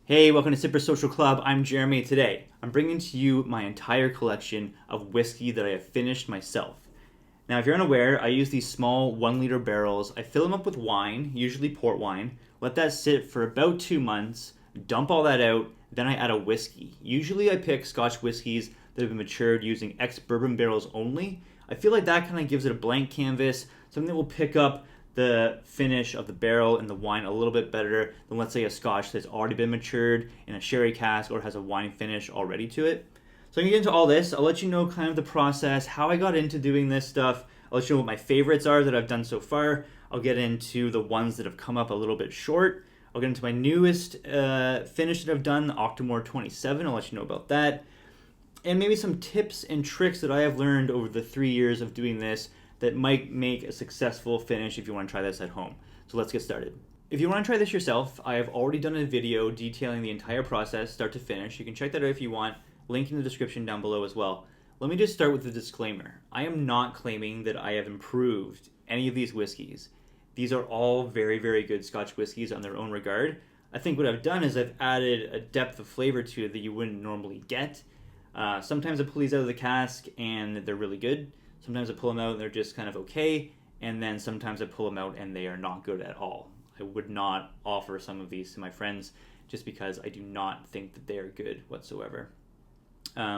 Hey, welcome to Sipper Social Club. I'm Jeremy. Today, I'm bringing to you my entire collection of whiskey that I have finished myself. Now, if you're unaware, I use these small 1 liter barrels. I fill them up with wine, usually port wine, let that sit for about 2 months, dump all that out, then I add a whiskey. Usually I pick Scotch whiskies that have been matured using ex-bourbon barrels only. I feel like that kind of gives it a blank canvas, something that will pick up the finish of the barrel and the wine a little bit better than, let's say, a Scotch that's already been matured in a sherry cask or has a wine finish already to it. So I'm going to get into all this. I'll let you know kind of the process, how I got into doing this stuff. I'll let you know what my favorites are that I've done so far. I'll get into the ones that have come up a little bit short. I'll get into my newest finish that I've done, the Octomore 27. I'll let you know about that. And maybe some tips and tricks that I have learned over the 3 years of doing this that might make a successful finish if you want to try this at home. So let's get started. If you want to try this yourself, I have already done a video detailing the entire process, start to finish. You can check that out if you want. Link in the description down below as well. Let me just start with the disclaimer. I am not claiming that I have improved any of these whiskeys. These are all very, very good Scotch whiskeys on their own regard. I think what I've done is I've added a depth of flavor to it that you wouldn't normally get. Sometimes I pull these out of the cask and they're really good. Sometimes I pull them out and they're just kind of okay. And then sometimes I pull them out and they are not good at all. I would not offer some of these to my friends just because I do not think that they are good whatsoever.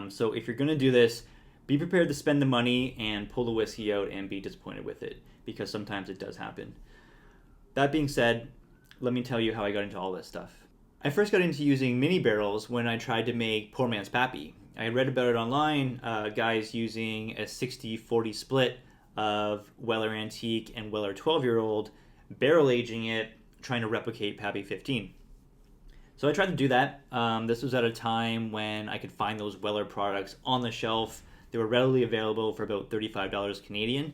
So if you're going to do this, be prepared to spend the money and pull the whiskey out and be disappointed with it, because sometimes it does happen. That being said, let me tell you how I got into all this stuff. I first got into using mini barrels when I tried to make poor man's Pappy. I read about it online, guys using a 60-40 split of Weller Antique and Weller 12-year-old, barrel aging it, trying to replicate Pappy 15. So I tried to do that. This was at a time when I could find those Weller products on the shelf. They were readily available for about $35 Canadian.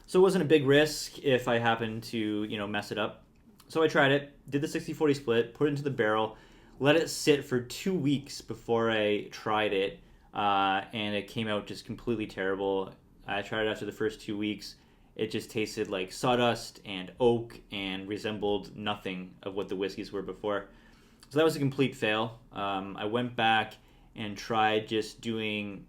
So it wasn't a big risk if I happened to, mess it up. So I tried it, did the 60-40 split, put it into the barrel, let it sit for 2 weeks before I tried it, and it came out just completely terrible. I tried it after the first 2 weeks. It just tasted like sawdust and oak and resembled nothing of what the whiskeys were before. So that was a complete fail. I went back and tried just doing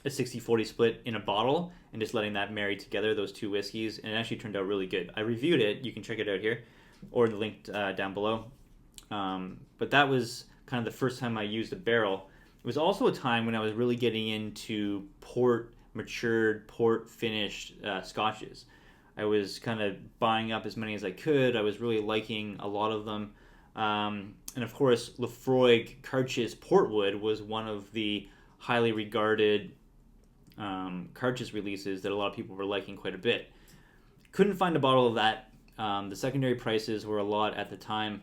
a 60-40 split in a bottle and just letting that marry together, those two whiskeys, and it actually turned out really good. I reviewed it. You can check it out here or the link down below. But that was kind of the first time I used a barrel. It was also a time when I was really getting into matured, port-finished scotches. I was kind of buying up as many as I could. I was really liking a lot of them. And of course, Laphroaig Cartches Portwood was one of the highly regarded Cartches releases that a lot of people were liking quite a bit. Couldn't find a bottle of that. The secondary prices were a lot at the time.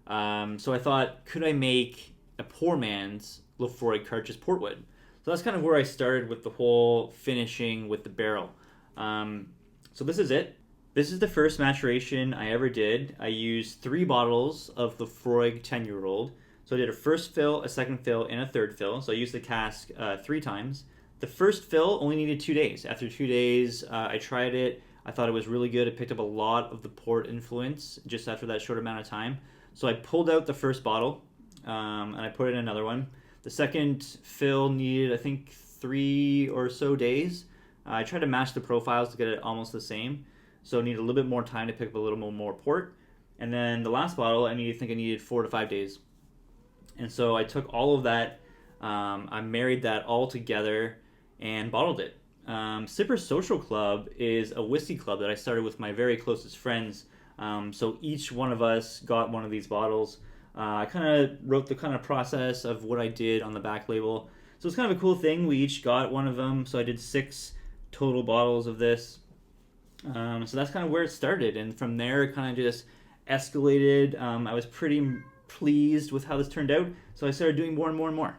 So I thought, could I make a poor man's Laphroaig Cartches Portwood? So that's kind of where I started with the whole finishing with the barrel. So this is it. This is the first maturation I ever did. I used 3 bottles of the Laphroaig 10-year-old. So I did a first fill, a second fill, and a third fill. So I used the cask 3 times. The first fill only needed 2 days. After 2 days, I tried it. I thought it was really good. It picked up a lot of the port influence just after that short amount of time. So I pulled out the first bottle, and I put in another one. The second fill needed, I think, 3 or so days. I tried to match the profiles to get it almost the same. So I needed a little bit more time to pick up a little more port. And then the last bottle, I needed 4 to 5 days. And so I took all of that, I married that all together and bottled it. Sipper Social Club is a whiskey club that I started with my very closest friends. So each one of us got one of these bottles. I kind of wrote the kind of process of what I did on the back label. So it's kind of a cool thing. We each got one of them. So I did 6 total bottles of this. So that's kind of where it started. And from there, it kind of just escalated. I was pretty pleased with how this turned out. So I started doing more and more and more.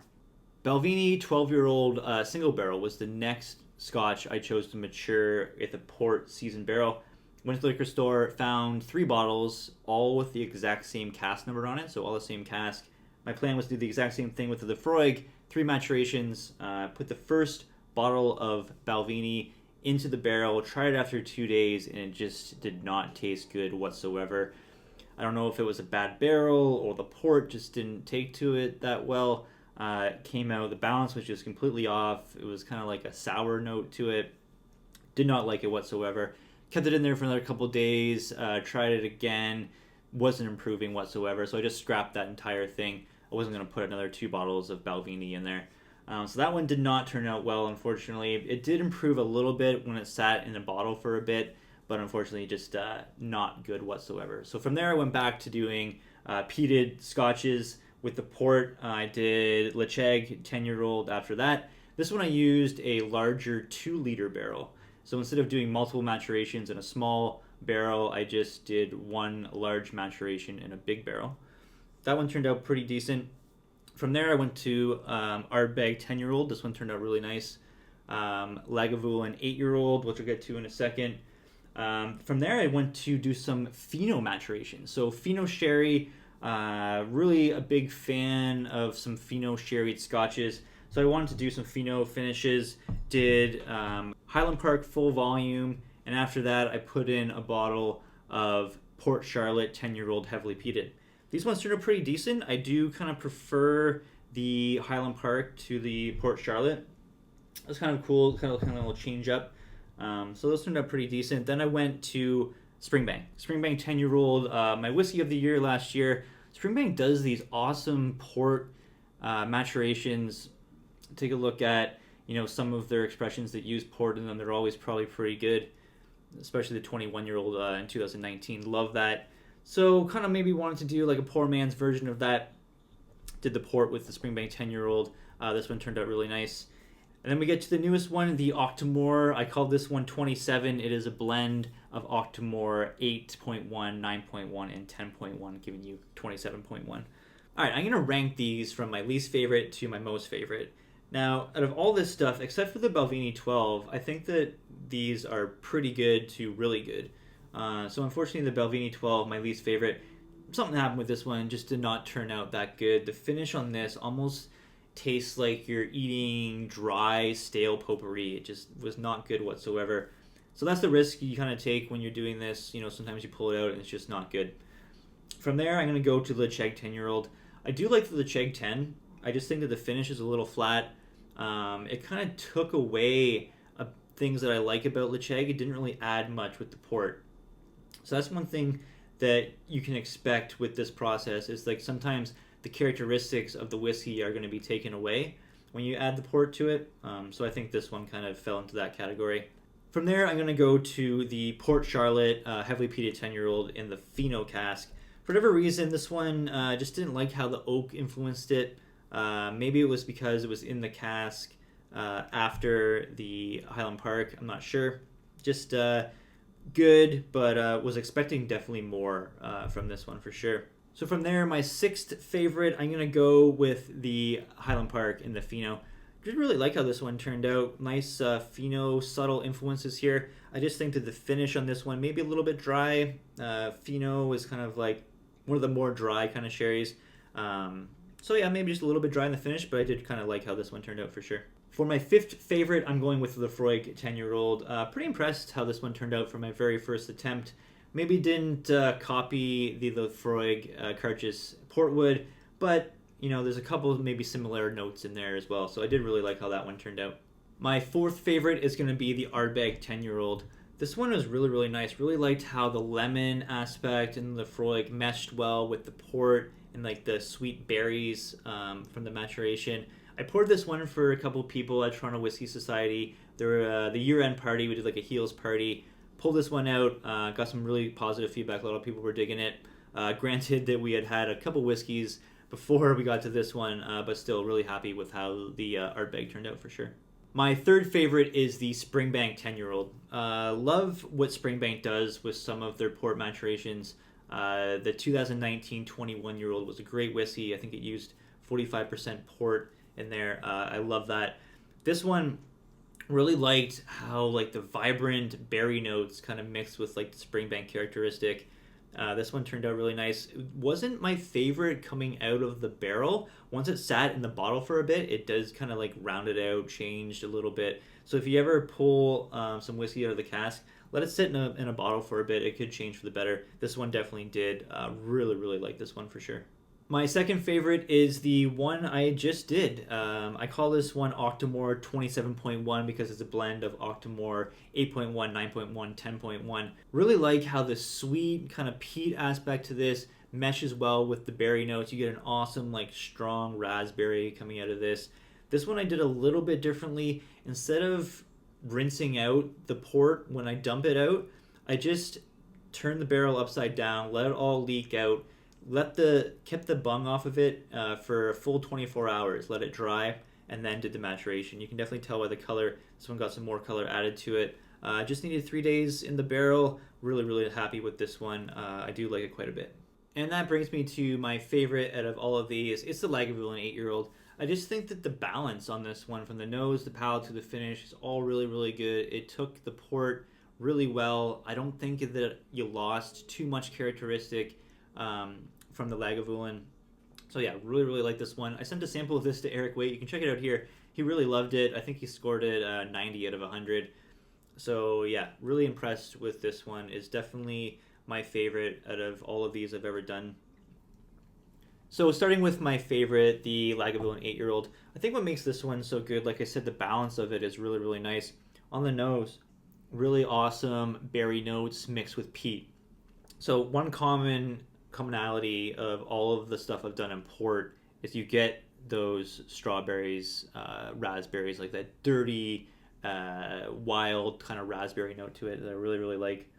Balvenie 12-year-old single barrel was the next Scotch I chose to mature with a port seasoned barrel. Went to the liquor store, found 3 bottles, all with the exact same cask number on it, so all the same cask. My plan was to do the exact same thing with the Laphroaig, 3 maturations, put the first bottle of Balvenie into the barrel, tried it after 2 days, and it just did not taste good whatsoever. I don't know if it was a bad barrel or the port just didn't take to it that well. It came out, the balance was just completely off. It was kind of like a sour note to it. Did not like it whatsoever. Kept it in there for another couple days, tried it again, wasn't improving whatsoever, so I just scrapped that entire thing. I wasn't going to put another 2 bottles of Balvenie in there. So that one did not turn out well, unfortunately. It did improve a little bit when it sat in a bottle for a bit, but unfortunately just not good whatsoever. So from there I went back to doing peated scotches with the port. I did Lecheg 10-year-old after that. This one I used a larger 2-liter barrel. So instead of doing multiple maturations in a small barrel, I just did one large maturation in a big barrel. That one turned out pretty decent. From there, I went to Ardbeg 10-year-old. This one turned out really nice. Lagavulin 8-year-old, which we'll get to in a second. From there, I went to do some Fino maturation. So Fino sherry, really a big fan of some Fino sherried scotches. So I wanted to do some Fino finishes. Did Highland Park full volume, and after that, I put in a bottle of Port Charlotte 10-year-old heavily peated. These ones turned out pretty decent. I do kind of prefer the Highland Park to the Port Charlotte. It was kind of cool, kind of a little change up. So those turned out pretty decent. Then I went to Springbank. Springbank 10-year-old, my whiskey of the year last year. Springbank does these awesome port maturations. Take a look at some of their expressions that use port in them. They're always probably pretty good, especially the 21-year-old in 2019. Love that. So kind of maybe wanted to do like a poor man's version of that. Did the port with the Springbank 10-year-old. This one turned out really nice. And then we get to the newest one, the Octomore. I called this one 27. It is a blend of Octomore 8.1, 9.1, and 10.1, giving you 27.1. All right, I'm going to rank these from my least favorite to my most favorite. Now, out of all this stuff, except for the Balvenie 12, I think that these are pretty good to really good. So unfortunately, the Balvenie 12, my least favorite, something happened with this one, just did not turn out that good. The finish on this almost tastes like you're eating dry, stale potpourri. It just was not good whatsoever. So that's the risk you kind of take when you're doing this. Sometimes you pull it out and it's just not good. From there, I'm going to go to the Lecheg 10-year-old. I do like the Lecheg 10. I just think that the finish is a little flat. It kind of took away things that I like about Lecheg. It didn't really add much with the port. So that's one thing that you can expect with this process is like sometimes the characteristics of the whiskey are going to be taken away when you add the port to it. So I think this one kind of fell into that category. From there, I'm going to go to the Port Charlotte heavily peated 10-year-old in the Fino cask. For whatever reason, this one just didn't like how the oak influenced it. Maybe it was because it was in the cask after the Highland Park. I'm not sure. Just good, but was expecting definitely more from this one for sure. So from there, my sixth favorite, I'm going to go with the Highland Park in the Fino. Didn't really like how this one turned out. Nice Fino subtle influences here. I just think that the finish on this one maybe a little bit dry. Fino is kind of like one of the more dry kind of sherries. So yeah, maybe just a little bit dry in the finish, but I did kind of like how this one turned out for sure. For my fifth favorite, I'm going with the Lefroy 10-year-old. Pretty impressed how this one turned out for my very first attempt. Maybe didn't copy the Lefroy Carchis Portwood, but there's a couple of maybe similar notes in there as well. So I did really like how that one turned out. My fourth favorite is going to be the Ardbeg 10-year-old. This one was really, really nice. Really liked how the lemon aspect and the Lefroy meshed well with the port and like the sweet berries from the maturation. I poured this one for a couple people at Toronto Whiskey Society. There were the year-end party. We did like a heels party. Pulled this one out. Got some really positive feedback. A lot of people were digging it. Granted that we had a couple whiskeys before we got to this one, but still really happy with how the Ardbeg turned out for sure. My third favorite is the Springbank 10-year-old. Love what Springbank does with some of their port maturations. The 2019 21-year-old was a great whiskey. I think it used 45% port in there. I love that. This one really liked how like the vibrant berry notes kind of mixed with like the Springbank characteristic. This one turned out really nice. It wasn't my favorite coming out of the barrel. Once it sat in the bottle for a bit, it does kind of like round it out, changed a little bit. So if you ever pull some whiskey out of the cask, let it sit in a bottle for a bit. It could change for the better. This one definitely did. Really, really like this one for sure. My second favorite is the one I just did. I call this one Octomore 27.1 because it's a blend of Octomore 8.1, 9.1, 10.1. Really like how the sweet kind of peat aspect to this meshes well with the berry notes. You get an awesome, like, strong raspberry coming out of this. This one I did a little bit differently. Instead of rinsing out the port when I dump it out, I just turned the barrel upside down, let it all leak out, kept the bung off of it for a full 24 hours, let it dry, and then did the maturation. You can definitely tell by the color. This one got some more color added to it. Just needed 3 days in the barrel. Really, really happy with this one. I do like it quite a bit. And that brings me to my favorite out of all of these. It's the Lagavulin 8-year-old. I just think that the balance on this one, from the nose, the palate to the finish, is all really, really good. It took the port really well. I don't think that you lost too much characteristic from the Lagavulin. So yeah, really, really like this one. I sent a sample of this to Eric Waite. You can check it out here. He really loved it. I think he scored it 90 out of 100. So yeah, really impressed with this one. It's definitely my favorite out of all of these I've ever done. So starting with my favorite, the Lagavulin 8-year-old, I think what makes this one so good, like I said, the balance of it is really, really nice. On the nose, really awesome berry notes mixed with peat. So one commonality of all of the stuff I've done in port is you get those strawberries, raspberries, like that dirty, wild kind of raspberry note to it that I really, really like.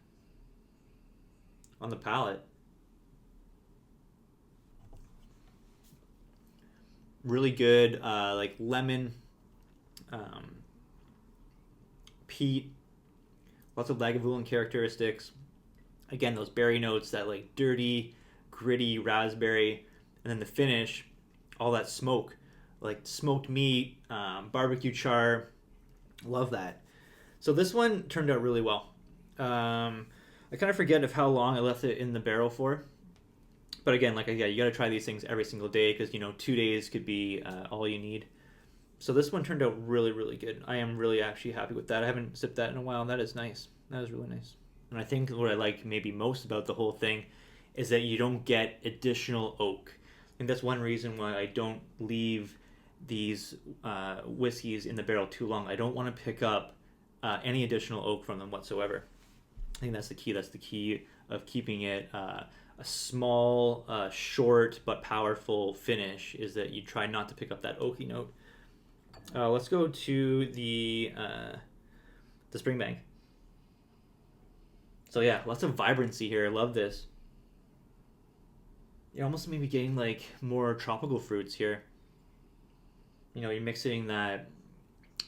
On the palate, really good, like lemon, peat, lots of Lagavulin characteristics. Again, those berry notes, that like dirty, gritty raspberry, and then the finish, all that smoke, like smoked meat, barbecue char. Love that. So this one turned out really well. I kind of forget of how long I left it in the barrel for. But again, like, yeah, you got to try these things every single day because, 2 days could be all you need. So this one turned out really, really good. I am really actually happy with that. I haven't sipped that in a while, and that is nice. That is really nice. And I think what I like maybe most about the whole thing is that you don't get additional oak. And that's one reason why I don't leave these whiskeys in the barrel too long. I don't want to pick up any additional oak from them whatsoever. I think that's the key. That's the key of keeping it a small, short, but powerful finish, is that you try not to pick up that oaky note. Let's go to the Springbank. So yeah, lots of vibrancy here. I love this. You're almost maybe getting like more tropical fruits here. You're mixing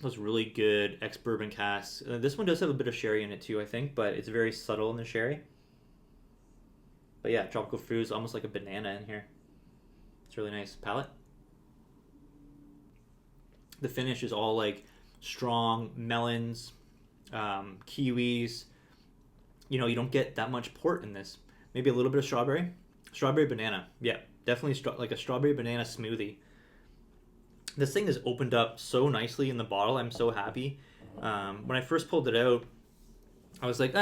those really good ex-bourbon casks. This one does have a bit of sherry in it too, I think, but it's very subtle in the sherry. But yeah, tropical fruits, almost like a banana in here. It's really nice. Palate. The finish is all like strong melons, kiwis. You don't get that much port in this. Maybe a little bit of strawberry. Strawberry banana. Yeah, definitely like a strawberry banana smoothie. This thing has opened up so nicely in the bottle. I'm so happy. When I first pulled it out, I was like,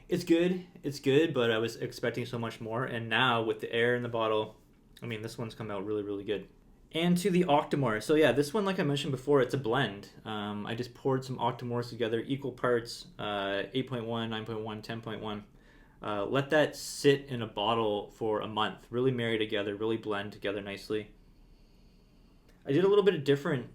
it's good. It's good, but I was expecting so much more. And now with the air in the bottle, this one's come out really, really good. And to the Octomore. So yeah, this one, like I mentioned before, it's a blend. I just poured some Octomores together, equal parts, 8.1, 9.1, 10.1. Let that sit in a bottle for a month. Really marry together, really blend together nicely. I did a little bit of different,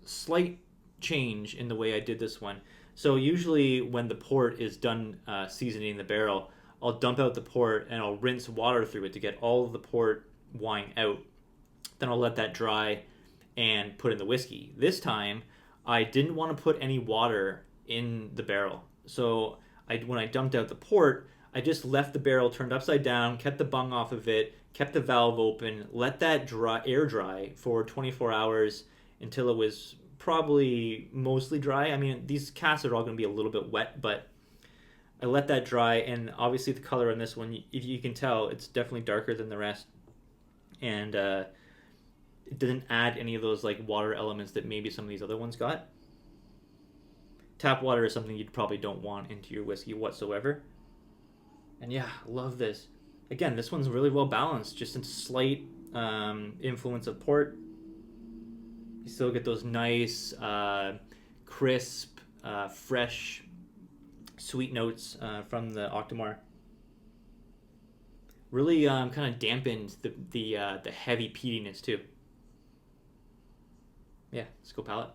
slight change in the way I did this one. So usually when the port is done seasoning the barrel, I'll dump out the port and I'll rinse water through it to get all of the port wine out. Then I'll let that dry and put in the whiskey. This time, I didn't want to put any water in the barrel. So when I dumped out the port, I just left the barrel turned upside down, kept the bung off of it, kept the valve open, let that air dry for 24 hours until it was probably mostly dry. These casks are all going to be a little bit wet, but I let that dry, and obviously the color on this one, if you can tell, it's definitely darker than the rest. And it didn't add any of those like water elements that maybe some of these other ones got. Tap water is something you probably don't want into your whiskey whatsoever. And yeah, love this. Again, this one's really well balanced, just a slight influence of port. You still get those nice, crisp, fresh, sweet notes from the Octomore. Really kind of dampened the heavy peatiness too. Yeah, let's go palate.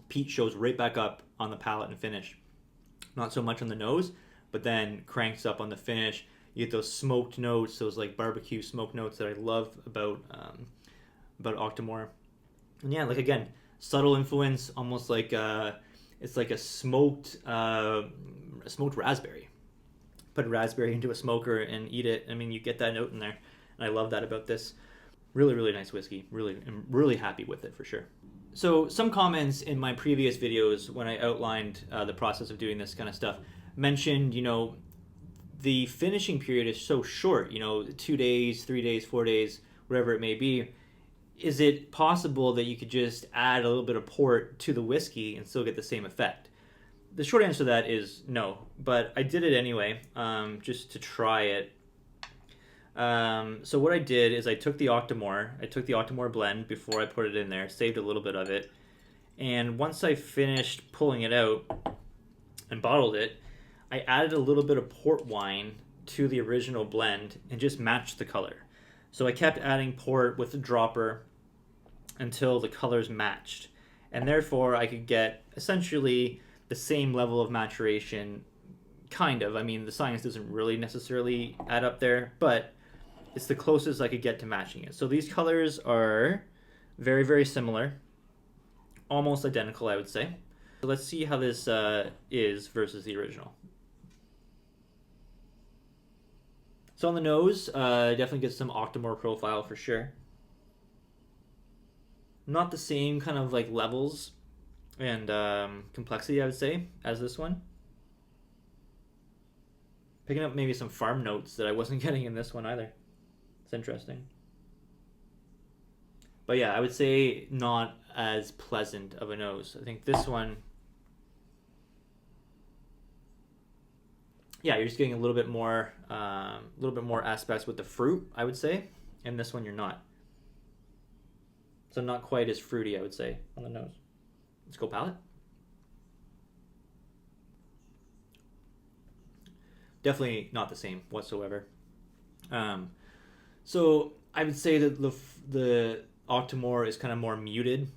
Peat shows right back up on the palate and finish. Not so much on the nose, but then cranks up on the finish. You get those smoked notes, those like barbecue smoke notes that I love about Octomore. And yeah, like again, subtle influence, almost like it's like a smoked raspberry. Put a raspberry into a smoker and eat it. I mean, you get that note in there, and I love that about this. Really, really nice whiskey. I'm really happy with it for sure. So some comments in my previous videos when I outlined the process of doing this kind of stuff mentioned, the finishing period is so short, 2 days, 3 days, 4 days, whatever it may be. Is it possible that you could just add a little bit of port to the whiskey and still get the same effect? The short answer to that is no, but I did it anyway, just to try it. So what I did is I took the Octomore blend before I put it in there, saved a little bit of it, and once I finished pulling it out and bottled it, I added a little bit of port wine to the original blend and just matched the color. So I kept adding port with the dropper until the colors matched, and therefore I could get essentially the same level of maturation, kind of. I mean, the science doesn't really necessarily add up there, but it's the closest I could get to matching it. So these colors are very, very similar. Almost identical, I would say. So let's see how this is versus the original. So on the nose, definitely gets some Octomore profile for sure. Not the same kind of like levels and complexity, I would say, as this one. Picking up maybe some farm notes that I wasn't getting in this one either. It's interesting. But yeah, I would say not as pleasant of a nose. I think this one, yeah, you're just getting a little bit more aspects with the fruit, I would say, and this one you're not. So not quite as fruity, I would say, on the nose. Let's go palate. Definitely not the same whatsoever. So I would say that the Octomore is kind of more muted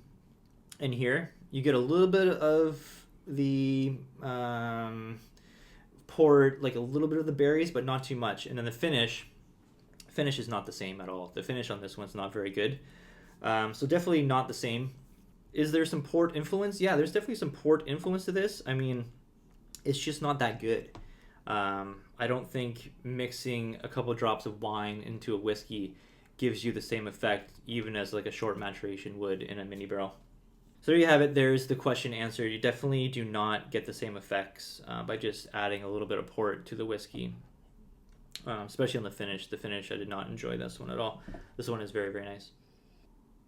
in here. You get a little bit of the port, like a little bit of the berries, but not too much. And then the finish is not the same at all. The finish on this one's not very good. So definitely not the same. Is there some port influence? Yeah, there's definitely some port influence to this. I mean, it's just not that good. I don't think mixing a couple drops of wine into a whiskey gives you the same effect, even as like a short maturation would in a mini barrel. So there you have it. There's the question answered. You definitely do not get the same effects by just adding a little bit of port to the whiskey, especially on the finish. The finish, I did not enjoy this one at all. This one is very, very nice.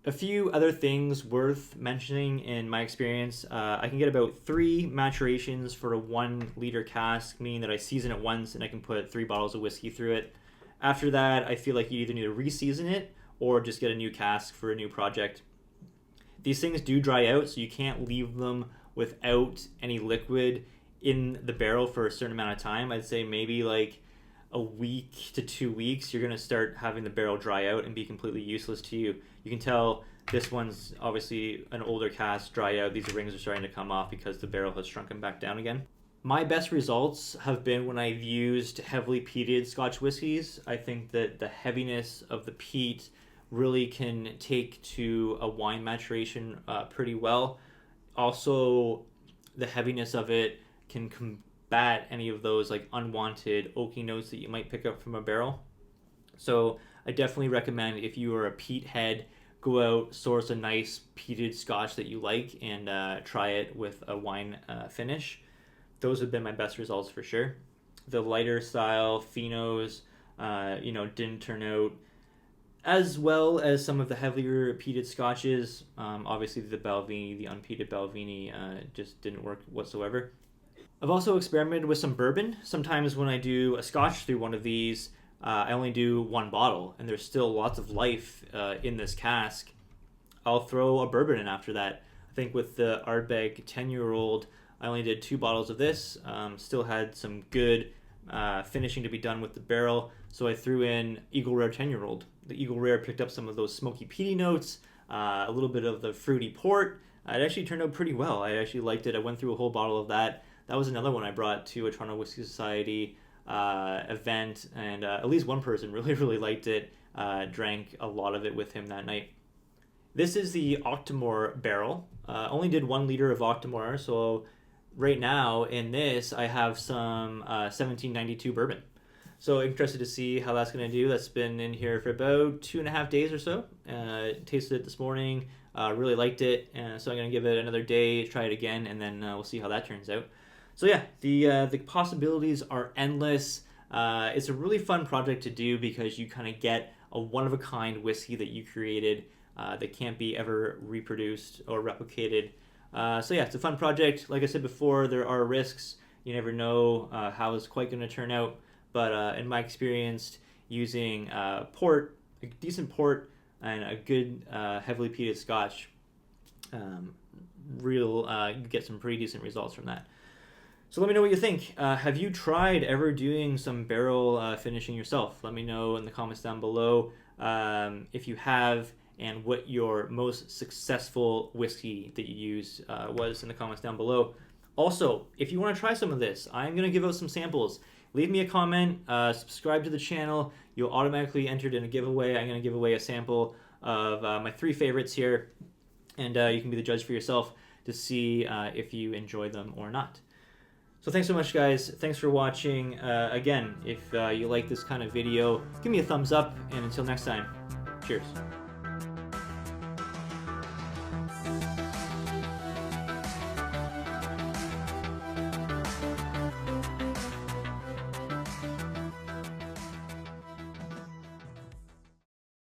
A few other things worth mentioning in my experience. I can get about 3 maturations for a 1 liter cask, meaning that I season it once and I can put 3 bottles of whiskey through it. After that, I feel like you either need to re-season it or just get a new cask for a new project. These things do dry out, so you can't leave them without any liquid in the barrel for a certain amount of time. I'd say maybe like a week to 2 weeks, you're going to start having the barrel dry out and be completely useless to you. You can tell this one's obviously an older cask, dry out. These rings are starting to come off because the barrel has shrunken back down again. My best results have been when I've used heavily peated Scotch whiskies. I think that the heaviness of the peat really can take to a wine maturation pretty well. Also, the heaviness of it can combat any of those like unwanted oaky notes that you might pick up from a barrel. So I definitely recommend, if you are a peat head, go out, source a nice peated Scotch that you like, and try it with a wine finish. Those have been my best results for sure. The lighter style phenos, didn't turn out as well as some of the heavier peated scotches. Obviously, the Balvenie, the unpeated Balvenie, just didn't work whatsoever. I've also experimented with some bourbon. Sometimes when I do a scotch through one of these, I only do one bottle, and there's still lots of life in this cask. I'll throw a bourbon in after that. I think with the Ardbeg 10-year-old, I only did 2 bottles of this. Still had some good finishing to be done with the barrel, so I threw in Eagle Rare 10-year-old. The Eagle Rare picked up some of those smoky peaty notes, a little bit of the fruity port. It actually turned out pretty well. I actually liked it. I went through a whole bottle of that. That was another one I brought to a Toronto Whisky Society event, and at least one person really, really liked it, drank a lot of it with him that night. This is the Octomore barrel. Only did 1 liter of Octomore, so right now in this I have some 1792 bourbon. So interested to see how that's going to do. That's been in here for about 2.5 days or so. Tasted it this morning, really liked it, so I'm going to give it another day, try it again, and then we'll see how that turns out. So yeah, the possibilities are endless. It's a really fun project to do because you kind of get a one-of-a-kind whiskey that you created that can't be ever reproduced or replicated. So yeah, it's a fun project. Like I said before, there are risks. You never know how it's quite going to turn out. But in my experience, using port, a decent port, and a good heavily peated Scotch, you get some pretty decent results from that. So let me know what you think. Have you tried ever doing some barrel finishing yourself? Let me know in the comments down below if you have, and what your most successful whiskey that you used was in the comments down below. Also, if you want to try some of this, I'm going to give out some samples. Leave me a comment, subscribe to the channel. You'll automatically entered in a giveaway. I'm going to give away a sample of my 3 favorites here, and you can be the judge for yourself to see if you enjoy them or not. So thanks so much, guys. Thanks for watching. Again, if you like this kind of video, give me a thumbs up, and until next time, cheers.